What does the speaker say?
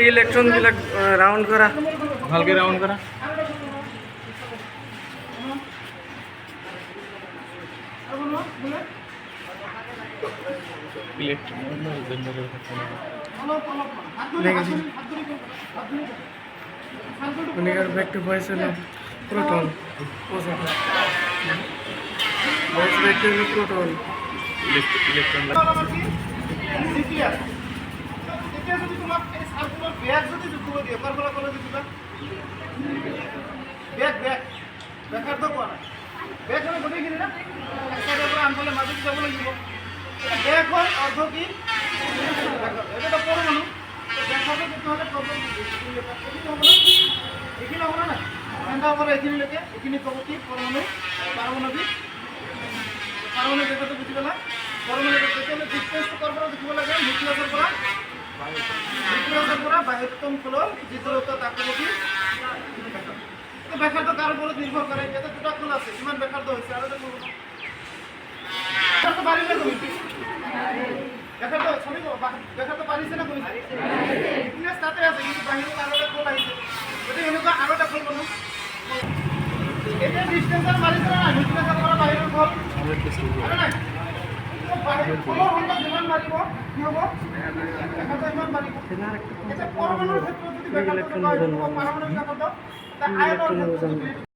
electron বিলাক round করা ভালকে রাউন্ড করা back to voice proton voice back to proton electron যদি তোমাক এই সার্কুলার ব্যাগ যদি যুক্ত করে দিও কারবলা কলে দিবা ব্যাগ ব্যাগ ব্যাগের তো কোয়া ব্যাগ মানে গড়ি কিনে না একসাথে করে আনলে মাঝে যাব লাগিব ব্যাগ হল অর্থ কি এটা তো পরমাণু দেখাতে কিন্তু হলে প্রবলেম এখানে হবে না আমরা আমরা এখানে লেখে এখানে প্রগতি পরমাণু পারমাণবিক পারমাণবিক ব্যাপারটা বুঝি গেল পরমাণু ব্যাপারটা ডিসটেন্স করব দেখিব লাগে নিউক্লিয়াসের পরা নিউক্লিয়াসের পরা বাহ্যতম খোলর জিতরতা তাপমাত্রা তো ব্যাখ্যা তো কার উপর নির্ভর করে এটা দুটো খোল আছে সমান ব্যাখ্যা তো হইছে আর এটা বলবো এটা তো বাড়ি না তুমি ব্যাখ্যা তো সবই ব্যাখ্যা তো পারিছে না তুমি নিউক্লিয়াস তাতে আছে কিন্তু বাহিরে আরোটা খোল আছে এটা এনেকা আরোটা খোল বলো এটা ডিসটেন্সের মারিছে না নিউক্লিয়াসের পরা বাহিরের খোল আরে না খোলর হন্ডা যেমন মারিব কি হবে ব্যাখ্যা তো এমন মারিব এটা পরমাণুর ক্ষেত্রে যদি ব্যাখ্যা তো পারমাণবিক ব্যাখ্যা তো তা আয়নের ক্ষেত্রে